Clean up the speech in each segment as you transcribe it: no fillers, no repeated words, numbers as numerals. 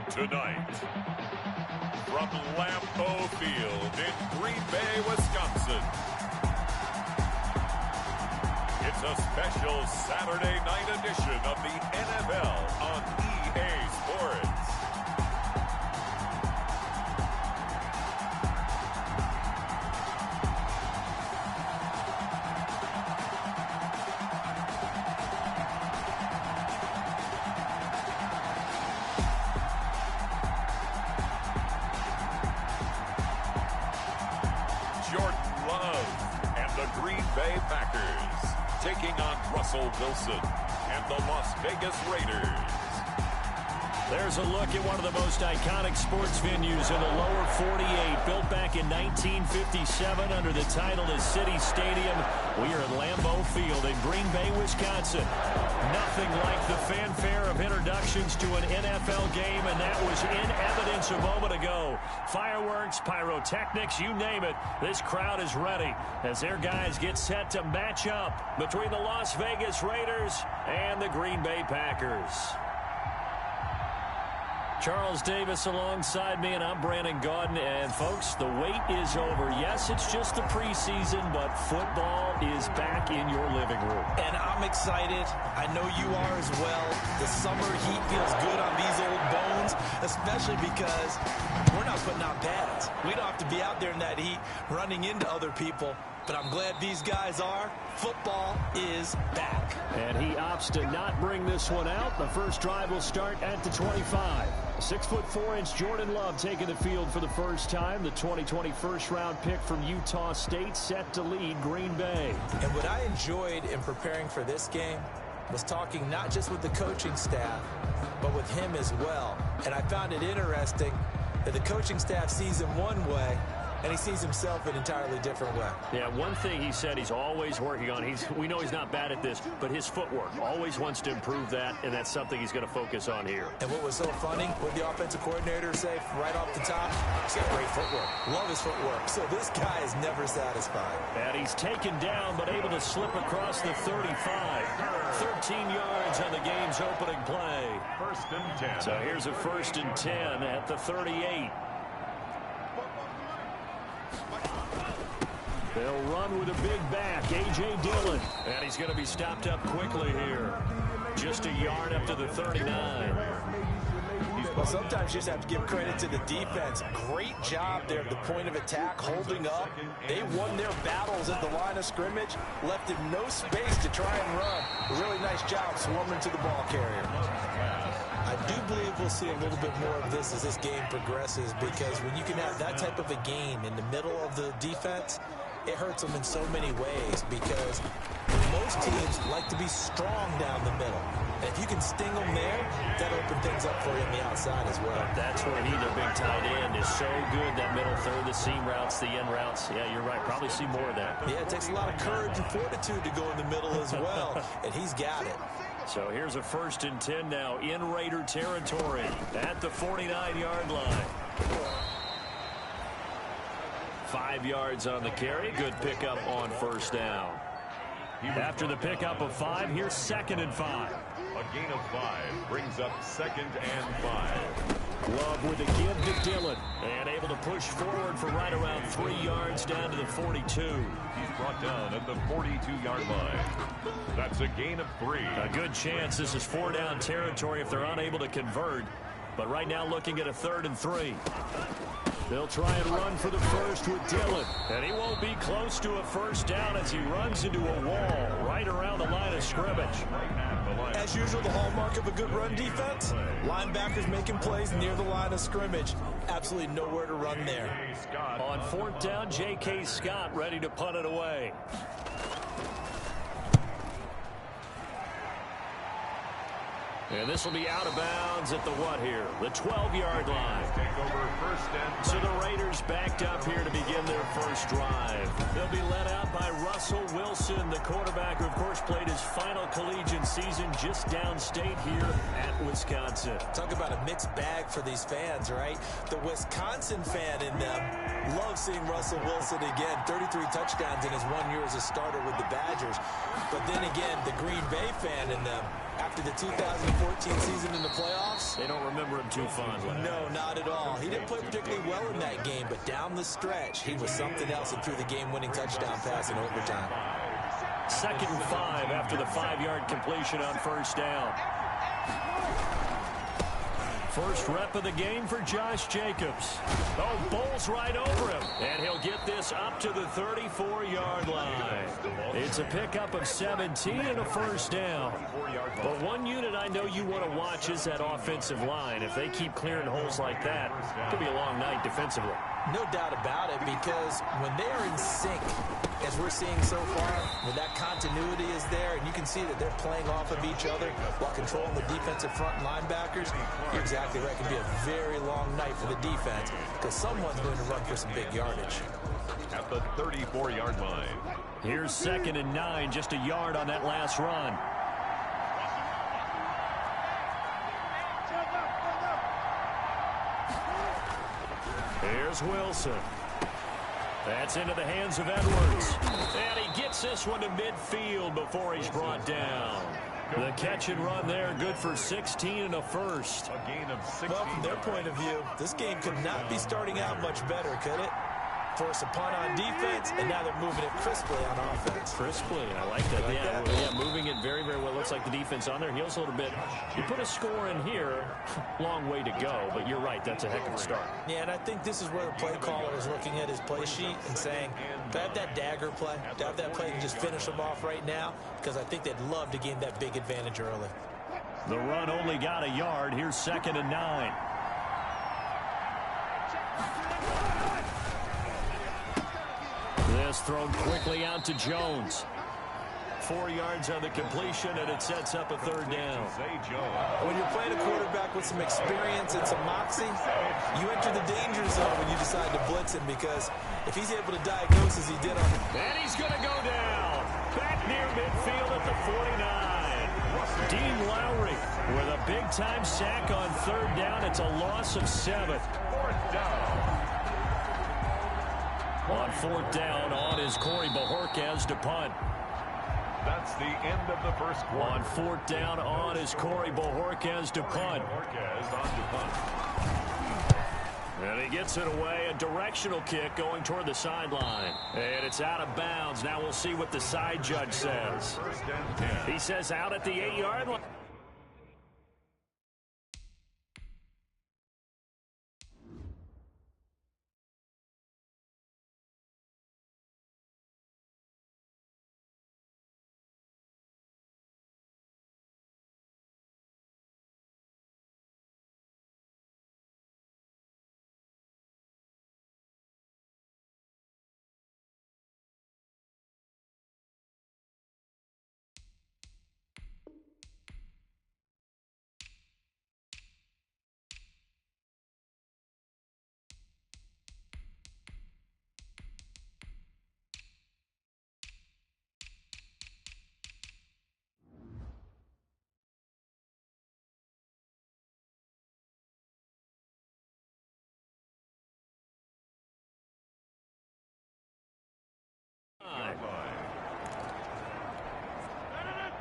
Tonight, from Lambeau Field in Green Bay, Wisconsin, it's a special Saturday night edition of the NFL on EA Sports. Taking on Russell Wilson and the Las Vegas Raiders. There's a look at one of the most iconic sports venues in the lower 48, built back in 1957 under the title of City Stadium. We are at Lambeau Field in Green Bay, Wisconsin. Nothing like the fanfare of introductions to an NFL game, and that was in evidence a moment ago. Fireworks, pyrotechnics, you name it. This crowd is ready as their guys get set to match up between the Las Vegas Raiders and the Green Bay Packers. Charles Davis alongside me, and I'm Brandon Gaudin. And, folks, the wait is over. Yes, it's just the preseason, but football is back in your living room. And I'm excited. I know you are as well. The summer heat feels good on these old bones, especially because we're not putting out pads. We don't have to be out there in that heat running into other people. But I'm glad these guys are. Football is back. And he opts to not bring this one out. The first drive will start at the 25. 6'4" Jordan Love taking the field for the first time. The 2020 first-round pick from Utah State set to lead Green Bay. And what I enjoyed in preparing for this game was talking not just with the coaching staff, but with him as well. And I found it interesting that the coaching staff sees him one way, and he sees himself an entirely different way. Yeah, one thing he said he's always working on, we know he's not bad at this, but his footwork, always wants to improve that, and that's something he's going to focus on here. And what was so funny, what the offensive coordinator say right off the top, he's got great footwork. Love his footwork. So this guy is never satisfied. And he's taken down, but able to slip across the 35. 13 yards on the game's opening play. First and 10. So here's a first and 10 at the 38. They'll run with a big back, A.J. Dillon. And he's going to be stopped up quickly here. Just a yard up to the 39. Well, sometimes you just have to give credit to the defense. Great job there at the point of attack, holding up. They won their battles at the line of scrimmage, left him no space to try and run. A really nice job swarming to the ball carrier. I do believe we'll see a little bit more of this as this game progresses, because when you can have that type of a game in the middle of the defense, it hurts them in so many ways, because most teams like to be strong down the middle. And if you can sting them there, that'll open things up for you on the outside as well. That's where their big tight end is so good, that middle third, the seam routes, the end routes. Yeah, you're right. Probably see more of that. Yeah, it takes a lot of courage and fortitude to go in the middle as well, and he's got it. So here's a first and 10 now in Raider territory at the 49-yard line. 5 yards on the carry. Good pickup on first down. After the pickup of 5, here's 2nd and 5. A gain of 5 brings up 2nd and 5. Love with a give to Dillon, and able to push forward for right around 3 yards down to the 42. He's brought down at the 42-yard line. That's a gain of 3. A good chance this is 4-down territory if they're unable to convert. But right now looking at a 3rd and 3. They'll try and run for the first with Dillon. And he won't be close to a first down as he runs into a wall right around the line of scrimmage. As usual, the hallmark of a good run defense, linebackers making plays near the line of scrimmage. Absolutely nowhere to run there. On 4th down, J.K. Scott ready to punt it away. And this will be out of bounds at the what here? The 12-yard line. Take over first and so the Raiders backed up here to begin their first drive. They'll be led out by Russell Wilson, the quarterback who, of course, played his final collegiate season just downstate here at Wisconsin. Talk about a mixed bag for these fans, right? The Wisconsin fan in them loves seeing Russell Wilson again. 33 touchdowns in his 1 year as a starter with the Badgers. But then again, the Green Bay fan in them, after the 2015 2014 season in the playoffs? They don't remember him too fondly. No, not at all. He didn't play particularly well in that game, but down the stretch, he was something else and threw the game-winning touchdown pass in overtime. 2nd and 5 after the 5-yard completion on first down. First rep of the game for Josh Jacobs. Oh, bowls right over him. And he'll get this up to the 34-yard line. It's a pickup of 17 and a first down. But one unit I know you want to watch is that offensive line. If they keep clearing holes like that, it could be a long night defensively. No doubt about it, because when they are in sync, as we're seeing so far, when that continuity is there, and you can see that they're playing off of each other while controlling the defensive front linebackers, you're exactly right. It can be a very long night for the defense because someone's going to run for some big yardage. At the 34-yard line. Here's 2nd and 9, just a yard on that last run. Here's Wilson. That's into the hands of Edwards. And he gets this one to midfield before he's brought down. The catch and run there, good for 16 and a first. A gain of 16. Well, from their point of view, this game could not be starting out much better, could it? Force a punt on defense, and now they're moving it crisply on offense. Crisply, I like that. Yeah, moving it very, very well. Looks like the defense on their heels a little bit. You put a score in here, long way to go, but you're right, that's a heck of a start. Yeah, and I think this is where the play caller is looking at his play sheet and saying, to have that dagger play, to have that play and just finish them off right now, because I think they'd love to gain that big advantage early. The run only got a yard. Here's 2nd and 9. This thrown quickly out to Jones. 4 yards on the completion, and it sets up a 3rd down. When you're playing a quarterback with some experience and some moxie, you enter the danger zone when you decide to blitz him, because if he's able to diagnose as he did on... And he's going to go down. Back near midfield at the 49. Dean Lowry with a big-time sack on 3rd down. It's a loss of 7. 4th down. On 4th down, on is Corey Bojorquez to punt. That's the end of the first quarter. On 4th down, on is Corey Bojorquez to punt. Bojorquez on to punt. And he gets it away, a directional kick going toward the sideline. And it's out of bounds. Now we'll see what the side judge says. 1st and 10. He says out at the 8-yard line.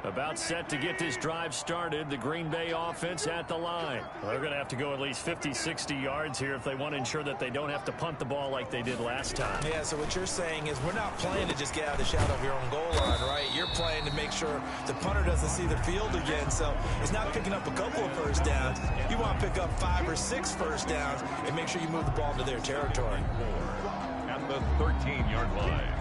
About set to get this drive started, the Green Bay offense at the line. They're going to have to go at least 50, 60 yards here if they want to ensure that they don't have to punt the ball like they did last time. Yeah, so what you're saying is we're not playing to just get out of the shadow of your own goal line, right? You're playing to make sure the punter doesn't see the field again, so it's not picking up a couple of first downs. You want to pick up 5 or 6 first downs and make sure you move the ball to their territory. At the 13-yard line.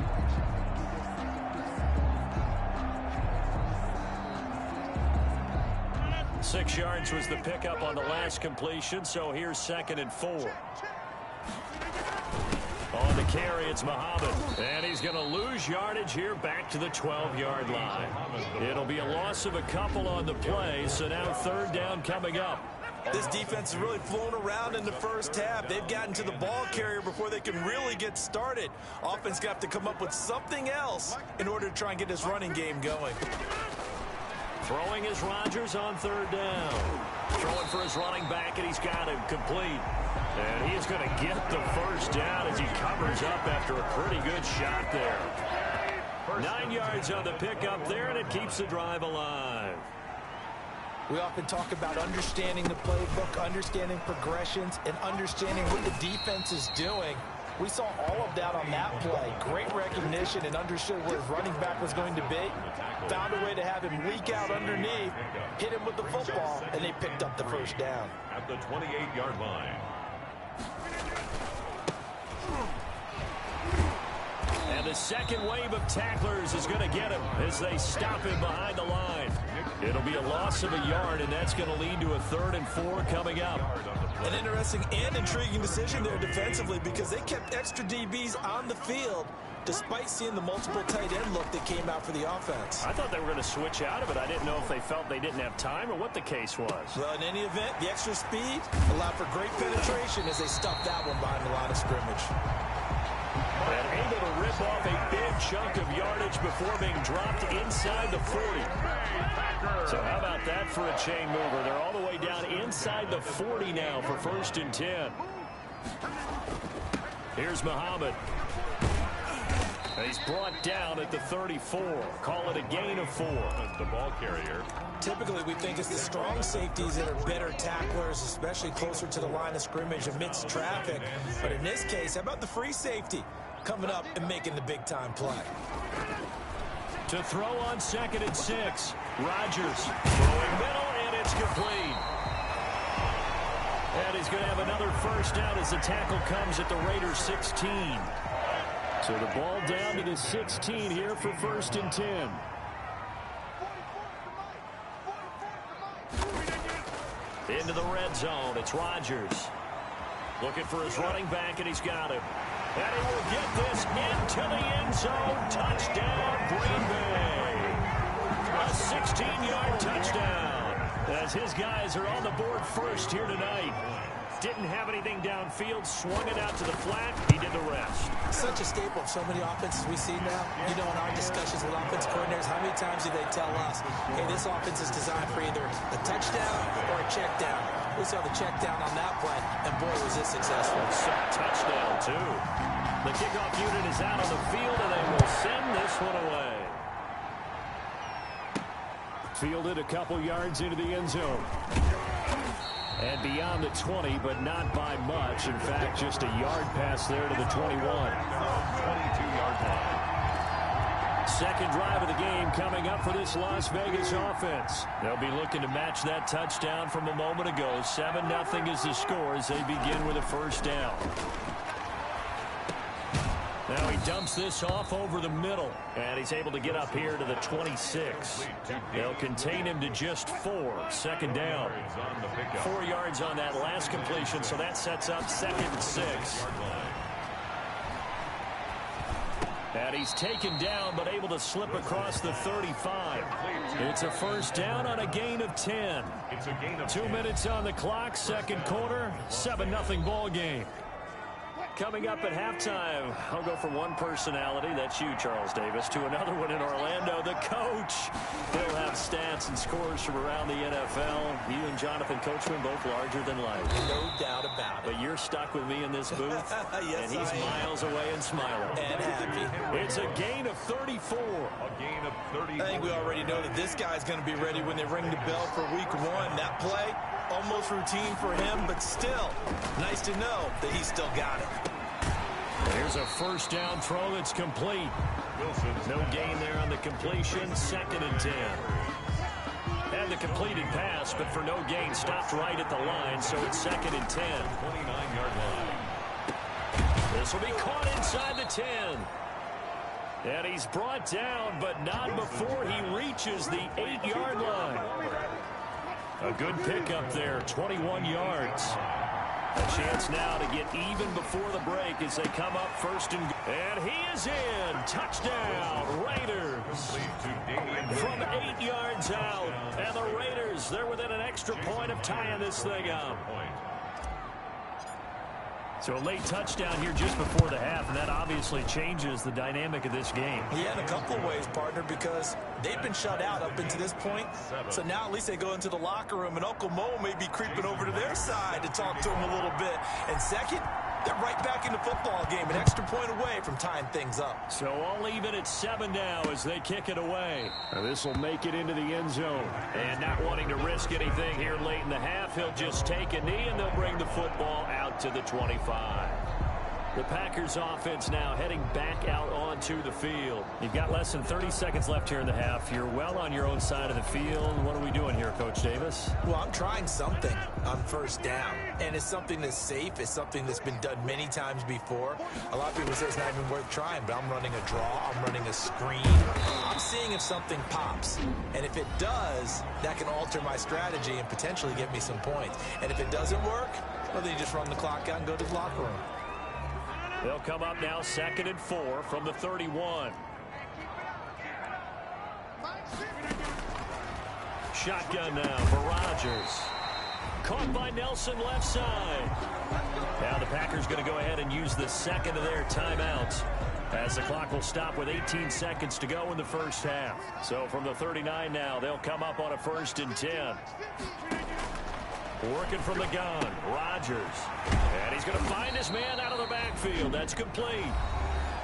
6 yards was the pickup on the last completion, so here's 2nd and 4. On the carry, it's Muhammad, and he's going to lose yardage here back to the 12-yard line. It'll be a loss of a couple on the play, so now 3rd down coming up. This defense has really flown around in the first half. They've gotten to the ball carrier before they can really get started. Offense got to come up with something else in order to try and get this running game going. Throwing is Rodgers on 3rd down. Throwing for his running back, and he's got him complete. And he's going to get the first down as he covers up after a pretty good shot there. 9 yards on the pickup there, and it keeps the drive alive. We often talk about understanding the playbook, understanding progressions, and understanding what the defense is doing. We saw all of that on that play. Great recognition and understood where his running back was going to be. Found a way to have him leak out underneath, hit him with the football, and they picked up the first down. At the 28-yard line. And the second wave of tacklers is going to get him as they stop him behind the line. It'll be a loss of a yard, and that's going to lead to a 3rd and 4 coming up. An interesting and intriguing decision there defensively because they kept extra DBs on the field despite seeing the multiple tight end look that came out for the offense. I thought they were going to switch out of it. I didn't know if they felt they didn't have time or what the case was. Well, in any event, the extra speed allowed for great penetration as they stuffed that one behind the line of scrimmage. And able to rip off a big chunk of yardage before being dropped inside the 40. So how about that for a chain mover? They're all the way down inside the 40 now for 1st and 10. Here's Muhammad. He's brought down at the 34. Call it a gain of 4. The ball carrier. Typically, we think it's the strong safeties that are better tacklers, especially closer to the line of scrimmage amidst traffic. But in this case, how about the free safety coming up and making the big-time play? To throw on 2nd and 6. Rodgers throwing middle, and it's complete. And he's going to have another first down as the tackle comes at the Raiders' 16. So the ball down to the 16 here for 1st and 10. Into the red zone. It's Rodgers. Looking for his running back, and he's got him. And he will get this into the end zone. Touchdown, Green Bay. A 16-yard touchdown. As his guys are on the board first here tonight. Didn't have anything downfield, swung it out to the flat. He did the rest. Such a staple of so many offenses we see now. You know, in our discussions with offense coordinators, how many times do they tell us, hey, this offense is designed for either a touchdown or a check down. We saw the check down on that play, and boy, was it successful. Touchdown, too. The kickoff unit is out on the field, and they will send this one away. Fielded a couple yards into the end zone. And beyond the 20, but not by much. In fact, just a yard pass there to the 21. 22-yard line. Second drive of the game coming up for this Las Vegas offense. They'll be looking to match that touchdown from a moment ago. 7-0 is the score as they begin with a first down. Now he dumps this off over the middle, and he's able to get up here to the 26. They'll contain him to just 4. Second down. 4 yards on that last completion, so that sets up 2nd and 6. And he's taken down, but able to slip across the 35. It's a first down on a gain of 10. 2 minutes on the clock, second quarter, 7-0 ball game. Coming up at halftime, I'll go from one personality, that's you, Charles Davis, to another one in Orlando, the coach. He'll have stats and scores from around the NFL. You and Jonathan Coachman both larger than life. No doubt about it. But you're stuck with me in this booth, yes, and he's miles away and smiling. And happy. It's a gain of 34. A gain of 34. I think we already know that this guy's going to be ready when they ring the bell for week 1. That play, almost routine for him, but still, nice to know that he's still got it. Here's a first down throw that's complete. No gain there on the completion. 2nd and 10. Had the completed pass, but for no gain, stopped right at the line, so it's 2nd and 10. 29-yard line. This will be caught inside the 10. And he's brought down, but not before he reaches the 8-yard line. A good pickup there, 21 yards. A chance now to get even before the break as they come up first and he is in. Touchdown, Raiders. From 8 yards out. And the Raiders, they're within an extra point of tying this thing up. So a late touchdown here just before the half, and that obviously changes the dynamic of this game. Yeah, in a couple of ways, partner, because they've been shut out up until this point. So now at least they go into the locker room, and Uncle Mo may be creeping over to their side to talk to him a little bit. And second, They're right back in the football game, an extra point away from tying things up. So all even at 7 now as they kick it away. This will make it into the end zone. And not wanting to risk anything here late in the half, he'll just take a knee and they'll bring the football out to the 25. The Packers offense now heading back out onto the field. You've got less than 30 seconds left here in the half. You're well on your own side of the field. What are we doing here, Coach Davis? Well, I'm trying something on first down. And it's something that's safe. It's something that's been done many times before. A lot of people say it's not even worth trying, but I'm running a draw. I'm running a screen. I'm seeing if something pops. And if it does, that can alter my strategy and potentially get me some points. And if it doesn't work, well, then you just run the clock out and go to the locker room. They'll come up now 2nd and 4 from the 31. Shotgun now for Rodgers. Caught by Nelson left side. Now the Packers going to go ahead and use the second of their timeouts as the clock will stop with 18 seconds to go in the first half. So from the 39 now, they'll come up on a 1st and 10. Working from the gun, Rodgers. And he's going to find his man out of the backfield. That's complete.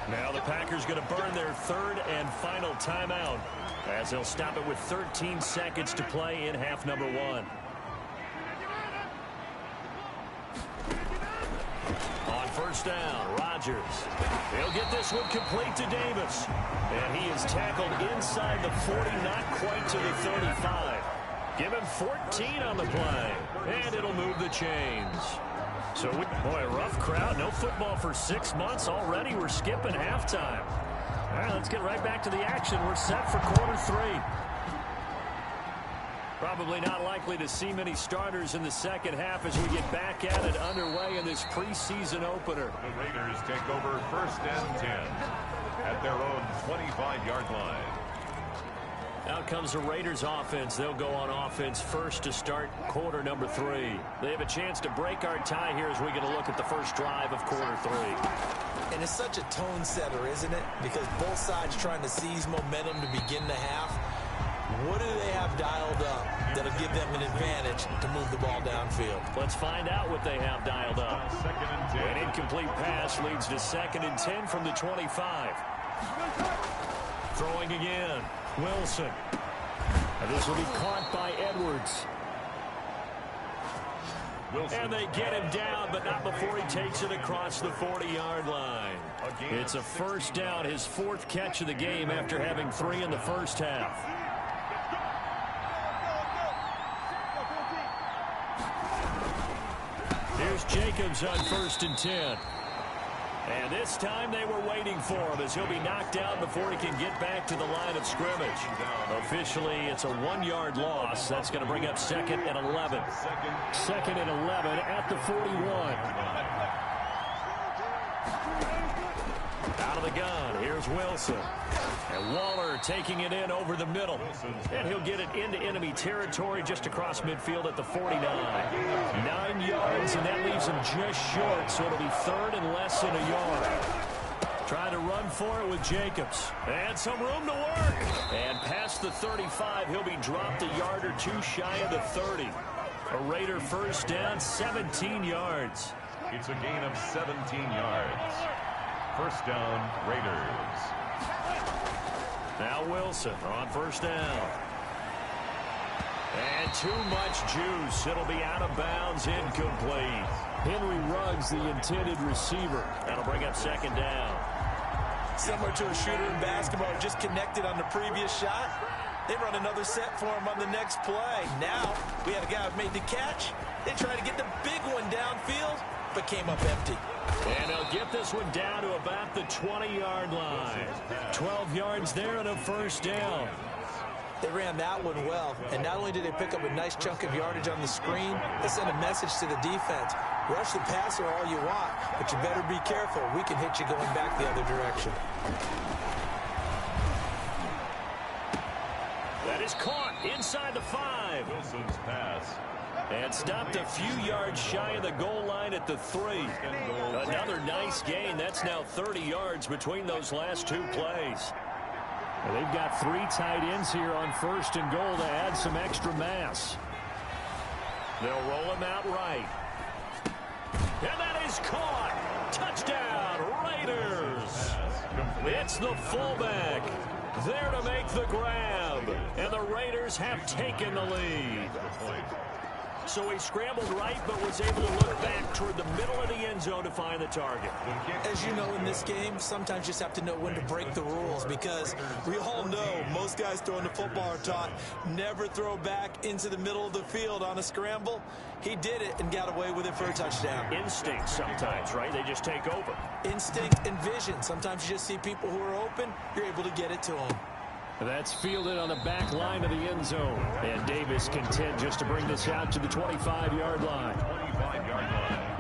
Now the Packers going to burn their 3rd and final timeout as they'll stop it with 13 seconds to play in half number 1. On first down, Rodgers. He'll get this one complete to Davis. And he is tackled inside the 40, not quite to the 35. Give him 14 on the play, and it'll move the chains. So, boy, a rough crowd. No football for 6 months already. We're skipping halftime. All right, let's get right back to the action. We're set for quarter 3. Probably not likely to see many starters in the second half as we get back at it underway in this preseason opener. The Raiders take over 1st and 10 at their own 25-yard line. Out comes the Raiders offense. They'll go on offense first to start quarter number 3. They have a chance to break our tie here as we get a look at the first drive of quarter 3. And it's such a tone setter, isn't it? Because both sides trying to seize momentum to begin the half. What do they have dialed up that'll give them an advantage to move the ball downfield? Let's find out what they have dialed up. 2nd and 10. An incomplete pass leads to 2nd and 10 from the 25. Throwing again. Wilson. And this will be caught by Edwards. Wilson. And they get him down, but not before he takes it across the 40-yard line. It's a first down, his 4th catch of the game after having 3 in the first half. Here's Jacobs on 1st and 10. And this time they were waiting for him as he'll be knocked down before he can get back to the line of scrimmage. Officially, it's a 1-yard loss. That's going to bring up 2nd and 11. 2nd and 11 at the 41. Out of the gun, here's Wilson. And Waller taking it in over the middle. And he'll get it into enemy territory just across midfield at the 49. 9 yards, and that leaves him just short, so it'll be 3rd and less than a yard. Trying to run for it with Jacobs. And some room to work. And past the 35, he'll be dropped a yard or 2 shy of the 30. A Raider first down, 17 yards. It's a gain of 17 yards. First down, Raiders. Now Wilson on first down. And too much juice. It'll be out of bounds, incomplete. Henry Ruggs, the intended receiver. That'll bring up 2nd down. Similar to a shooter in basketball, just connected on the previous shot. They run another set for him on the next play. Now, we had a guy who made the catch. They tried to get the big one downfield, but came up empty. And they'll get this one down to about the 20-yard line. 12 yards there and a first down. They ran that one well, and not only did they pick up a nice chunk of yardage on the screen, they sent a message to the defense. Rush the passer all you want, but you better be careful. We can hit you going back the other direction. That is caught inside the 5. Wilson's pass. And stopped a few yards shy of the goal line at the 3. Another nice gain. That's now 30 yards between those last 2 plays. Well, they've got 3 tight ends here on 1st and goal to add some extra mass. They'll roll him out right. And that is caught. Touchdown, Raiders. It's the fullback there to make the grab. And the Raiders have taken the lead. So he scrambled right, but was able to look back toward the middle of the end zone to find the target. As you know, in this game, sometimes you just have to know when to break the rules, because we all know most guys throwing the football are taught never throw back into the middle of the field on a scramble. He did it and got away with it for a touchdown. Instinct sometimes, right? They just take over. Instinct and vision. Sometimes you just see people who are open, you're able to get it to them. That's fielded on the back line of the end zone. And Davis content just to bring this out to the 25-yard line.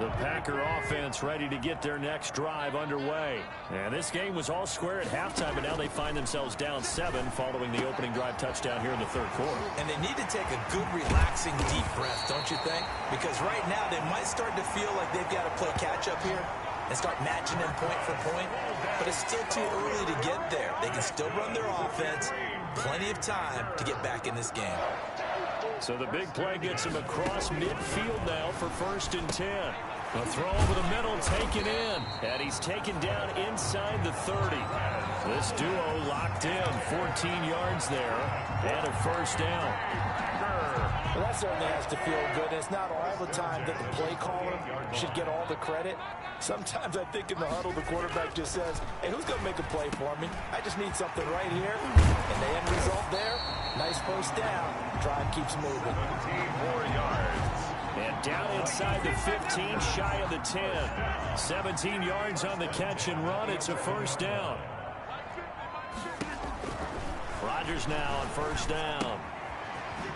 The Packer offense ready to get their next drive underway. And this game was all square at halftime, but now they find themselves down 7 following the opening drive touchdown here in the third quarter. And they need to take a good, relaxing, deep breath, don't you think? Because right now they might start to feel like they've got to play catch-up here and start matching them point for point. But it's still too early to get there. They can still run their offense. Plenty of time to get back in this game. So the big play gets him across midfield now for 1st and 10. A throw over the middle taken in. And he's taken down inside the 30. This duo locked in. 14 yards there. And a 1st down. Well, that certainly has to feel good. It's not all the time that the play caller should get all the credit. Sometimes I think in the huddle, the quarterback just says, hey, who's going to make a play for me? I just need something right here. And the end result there, nice 1st down. Drive keeps moving. 4 yards. And down inside the 15, shy of the 10. 17 yards on the catch and run. It's a 1st down. Rodgers now on 1st down.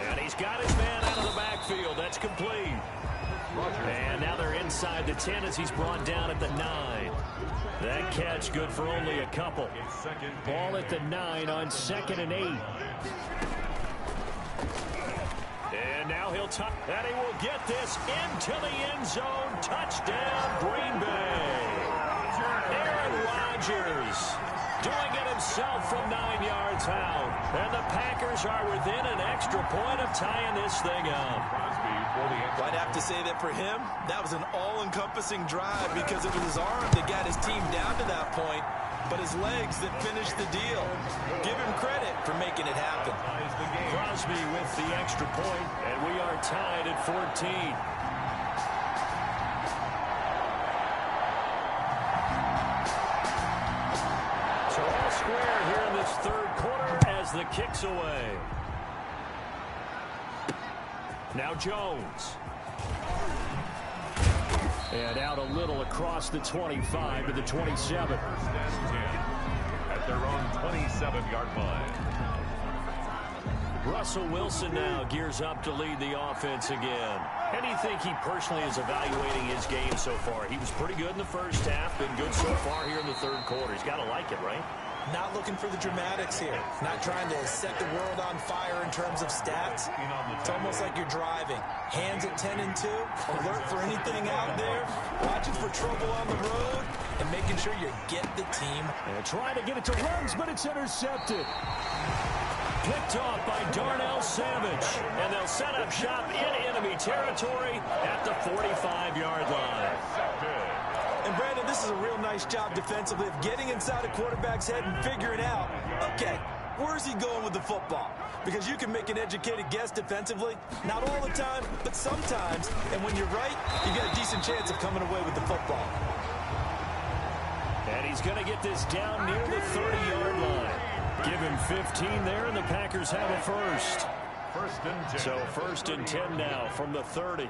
And he's got his man out of the backfield. That's complete. And now they're inside the 10 as he's brought down at the 9. That catch good for only a couple. Ball at the 9 on 2nd and 8. And now he'll tuck. And he will get this into the end zone. Touchdown, Green Bay. Aaron Rodgers doing it himself from 9 yards out. And the Packers are within an extra point of tying this thing up. I'd have to say that for him, that was an all-encompassing drive because it was his arm that got his team down to that point, but his legs that finished the deal. Give him credit for making it happen. Crosby with the extra point, and we are tied at 14. So all square here in this third quarter as the kick's away. Now Jones. And out a little across the 25 to the 27. At their own 27-yard line. Russell Wilson now gears up to lead the offense again. How do you think he personally is evaluating his game so far? He was pretty good in the first half, been good so far here in the third quarter. He's got to like it, right? Not looking for the dramatics here. Not trying to set the world on fire in terms of stats. It's almost like you're driving. Hands at 10 and 2, alert for anything out there, watching for trouble on the road, and making sure you get the team. And trying to get it to Ruggs, but it's intercepted. Picked off by Darnell Savage. And they'll set up shop in enemy territory at the 45-yard line. And Brandon, this is a real nice job defensively of getting inside a quarterback's head and figuring out, okay, where's he going with the football? Because you can make an educated guess defensively, not all the time, but sometimes. And when you're right, you got a decent chance of coming away with the football. And he's going to get this down near the 30-yard line. Give him 15 there, and the Packers have a first. 1st and 10. So 1st and 10 now from the 30.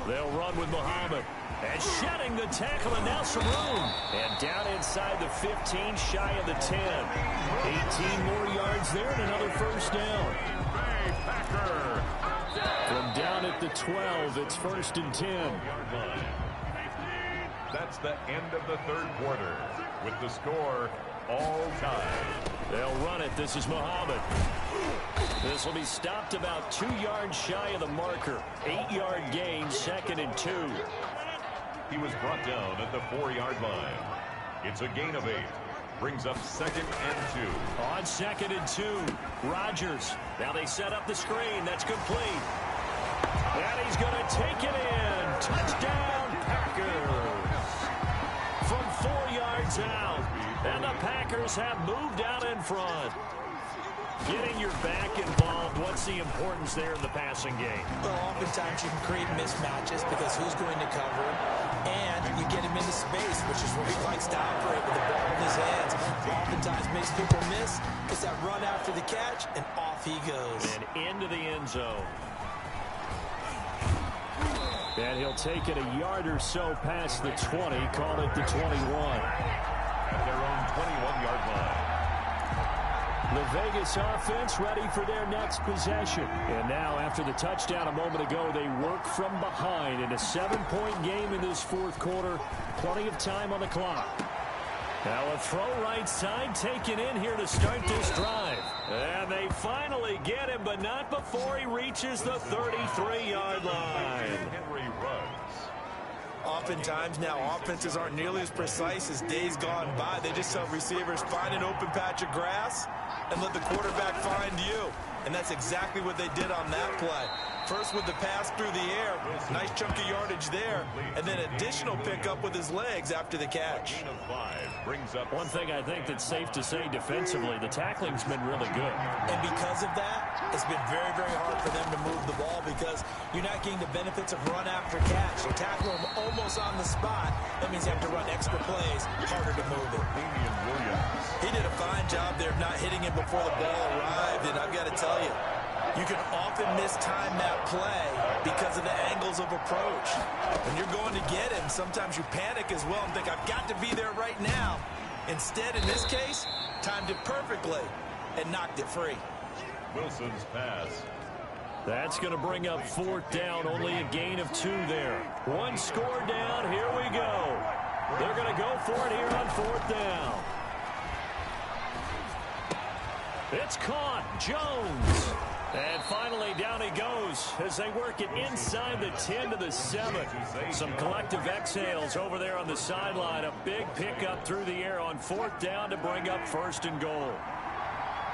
They'll run with Muhammad. And shedding the tackle, and now some room. And down inside the 15, shy of the 10. 18 more yards there, and another 1st down. From down at the 12, it's 1st and 10. That's the end of the third quarter. With the score all tied. They'll run it. This is Muhammad. This will be stopped about 2 yards shy of the marker. 8-yard gain, 2nd and 2. He was brought down at the 4-yard line. It's a gain of 8. brings up 2nd and 2. On 2nd and 2, Rodgers. Now they set up the screen. That's complete. And he's going to take it in. Touchdown, Packers. From 4 yards out. And the Packers have moved out in front. Getting your back involved, what's the importance there in the passing game? Well, oftentimes you can create mismatches because who's going to cover him, and you get him into space, which is where he likes to operate with the ball in his hands. Oftentimes makes people miss. It's that run after the catch, and off he goes. And into the end zone. And he'll take it a yard or so past the 20, call it the 21. At their own 21-yard line. The Vegas offense ready for their next possession. And now, after the touchdown a moment ago, they work from behind in a 7-point game in this 4th quarter. Plenty of time on the clock. Now a throw right side taken in here to start this drive. And they finally get him, but not before he reaches the 33-yard line. Henry runs. Oftentimes now offenses aren't nearly as precise as days gone by. They just tell receivers, find an open patch of grass and let the quarterback find you. And that's exactly what they did on that play. First with the pass through the air, nice chunk of yardage there, and then additional pickup with his legs after the catch. Brings up one thing I think that's safe to say defensively, the tackling's been really good. And because of that, it's been very, very hard for them to move the ball because you're not getting the benefits of run after catch. You tackle him almost on the spot. That means you have to run extra plays, harder to move it. He did a fine job there of not hitting him before the ball arrived, and I've got to tell you, you can often mistime that play because of the angles of approach. When you're going to get him, sometimes you panic as well and think, I've got to be there right now. Instead, in this case, timed it perfectly and knocked it free. Wilson's pass. That's going to bring up 4th down, only a gain of 2 there. 1 score down, here we go. They're going to go for it here on 4th down. It's caught, Jones. And finally, down he goes as they work it inside the 10 to the 7. Some collective exhales over there on the sideline. A big pickup through the air on 4th down to bring up 1st and goal.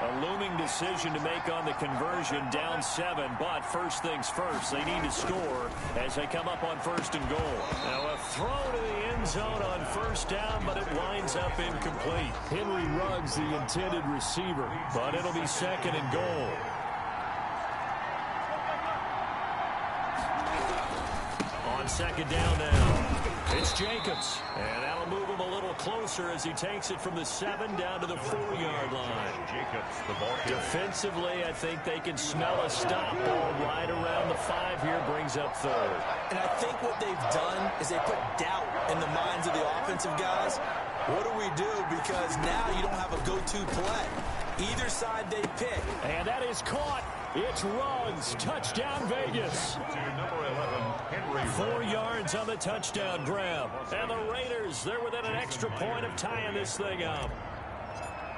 A looming decision to make on the conversion, down 7. But first things first, they need to score as they come up on 1st and goal. Now a throw to the end zone on 1st down, but it winds up incomplete. Henry Ruggs, the intended receiver, but it'll be 2nd and goal. On 2nd down now, it's Jacobs. And that'll move him a little closer as he takes it from the 7 down to the 4-yard line. Jacobs, the ball carrier. Defensively, I think they can smell a stop ball right around the 5 here, brings up 3rd. And I think what they've done is they put doubt in the minds of the offensive guys. What do we do? Because now you don't have a go-to play. Either side they pick. And that is caught. It's Ruggs. Touchdown, Vegas. Number 11, Henry. 4 yards on the touchdown grab. And the Raiders, they're within an extra point of tying this thing up.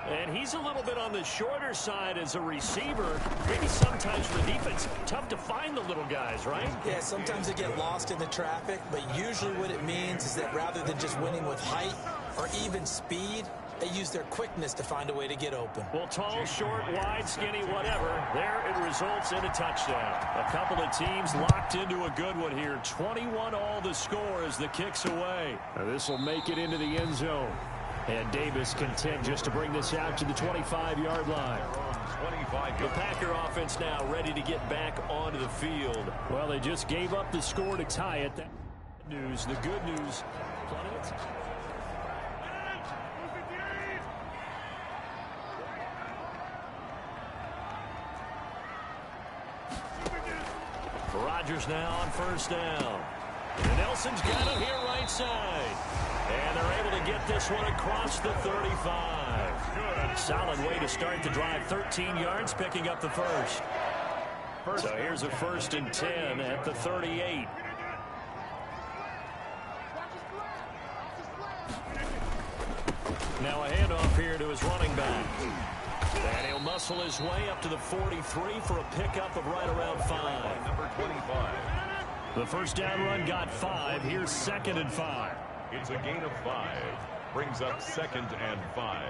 And he's a little bit on the shorter side as a receiver. Maybe sometimes for the defense, tough to find the little guys, right? Yeah, sometimes they get lost in the traffic, but usually what it means is that rather than just winning with height or even speed, they use their quickness to find a way to get open. Well, tall, short, wide, skinny, whatever. There it results in a touchdown. A couple of teams locked into a good one here. 21 all the score as the kick's away. This will make it into the end zone. And Davis content just to bring this out to the 25-yard line. The Packer offense now ready to get back onto the field. Well, they just gave up the score to tie it. That news, the good news. Rodgers now on 1st down. And Nelson's got him here right side. And they're able to get this one across the 35. Good. Solid way to start the drive. 13 yards, picking up the first. So here's a 1st and 10 at the 38. Now a handoff here to his running back. And he'll muscle his way up to the 43 for a pickup of right around 5. Number 25. The 1st down run got 5. Here's 2nd and 5. It's a gain of 5. Brings up 2nd and 5.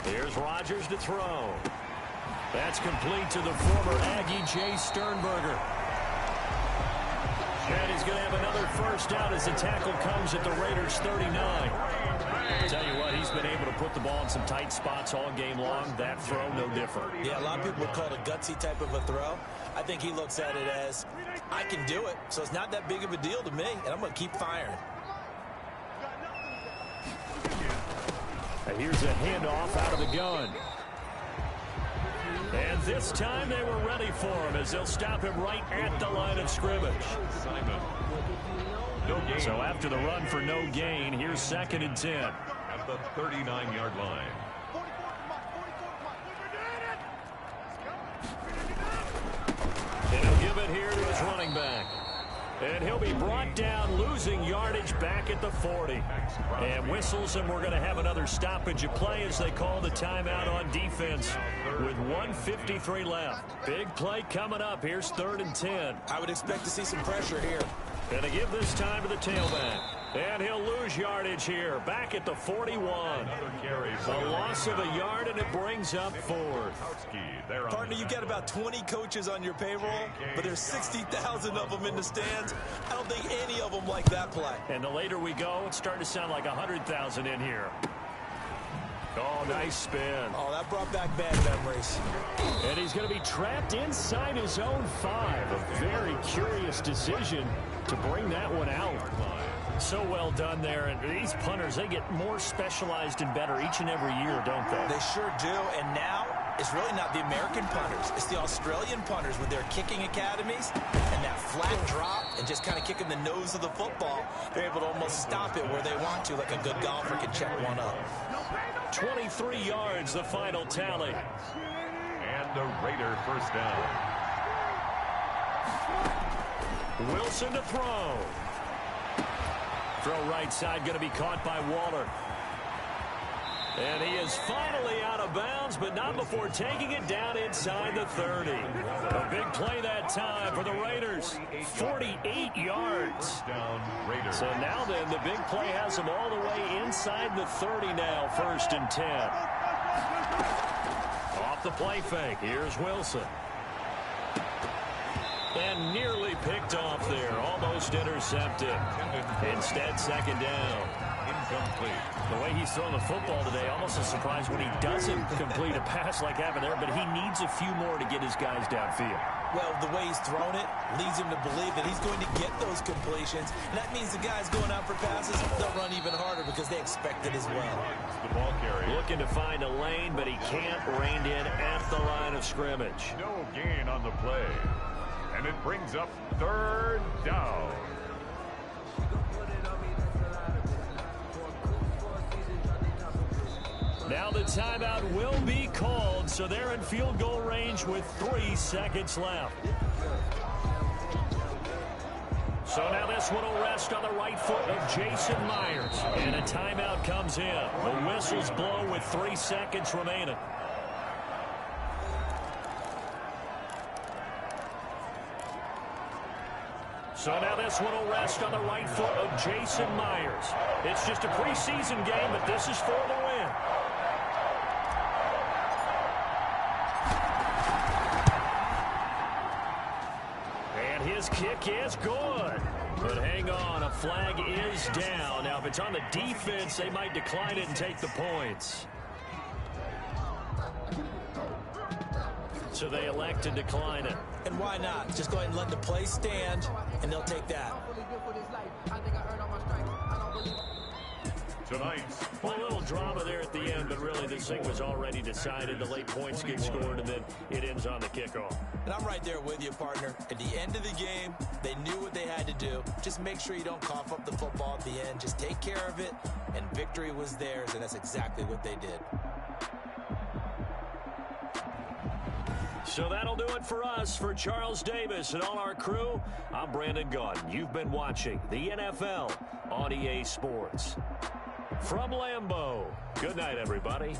Here's Rodgers to throw. That's complete to the former Aggie, Jay Sternberger. And he's going to have another first down as the tackle comes at the Raiders' 39. I'll tell you what, he's been able to put the ball in some tight spots all game long. That throw, no different. Yeah, a lot of people would call it a gutsy type of a throw. I think he looks at it as, I can do it, so it's not that big of a deal to me, and I'm going to keep firing. And here's a handoff out of the gun. And this time they were ready for him as they'll stop him right at the line of scrimmage. Simon. No gain. So after the run for no gain, here's 2nd and 10. At the 39-yard line. And he'll give it here to his running back. And he'll be brought down, losing yardage back at the 40. And whistles, and we're going to have another stoppage of play as they call the timeout on defense with 1:53 left. Big play coming up. Here's 3rd and 10. I would expect to see some pressure here. And to give this time to the tailback. And he'll lose yardage here, back at the 41. A loss of a yard, and it brings up 4th. Partner, you've got about 20 coaches on your payroll, but there's 60,000 of them in the stands. I don't think any of them like that play. And the later we go, it's starting to sound like 100,000 in here. Oh, nice spin. Oh, that brought back bad memories. And he's going to be trapped inside his own 5. A very curious decision to bring that one out. So well done there. And these punters, they get more specialized and better each and every year, don't they? They sure do. And now it's really not the American punters. It's the Australian punters with their kicking academies and that flat drop and just kind of kicking the nose of the football. They're able to almost stop it where they want to, like a good golfer can check one up. 23 yards, the final tally. And a Raider first down. Wilson to throw. Throw right side, going to be caught by Waller. And he is finally out of bounds, but not before taking it down inside the 30. A big play that time for the Raiders. 48 yards. So now then, the big play has them all the way inside the 30 now, 1st and 10. Off the play fake, here's Wilson. And nearly picked off there, almost intercepted. Instead, 2nd down. Incomplete. The way he's throwing the football today, almost a surprise when he doesn't complete a pass like happened there, but he needs a few more to get his guys downfield. Well, the way he's thrown it leads him to believe that he's going to get those completions. And that means the guys going out for passes, they'll run even harder because they expect it as well. The ball carrier. Looking to find a lane, but he can't rein in at the line of scrimmage. No gain on the play. And it brings up 3rd down. Now the timeout will be called, so they're in field goal range with 3 seconds left. So now this one will rest on the right foot of Jason Myers. And a timeout comes in. The whistles blow with 3 seconds remaining. So now this one will rest on the right foot of Jason Myers. It's just a preseason game, but this is for the win. And his kick is good. But hang on, a flag is down. Now, if it's on the defense, they might decline it and take the points. So they elect to decline it. And why not? Just go ahead and let the play stand, and they'll take that. Tonight. Well, a little drama there at the end, but really this thing was already decided. The late points get scored, and then it ends on the kickoff. And I'm right there with you, partner. At the end of the game, they knew what they had to do. Just make sure you don't cough up the football at the end. Just take care of it, and victory was theirs, and that's exactly what they did. So that'll do it for us. For Charles Davis and all our crew, I'm Brandon Gaudin. You've been watching the NFL on EA Sports. From Lambeau, good night, everybody.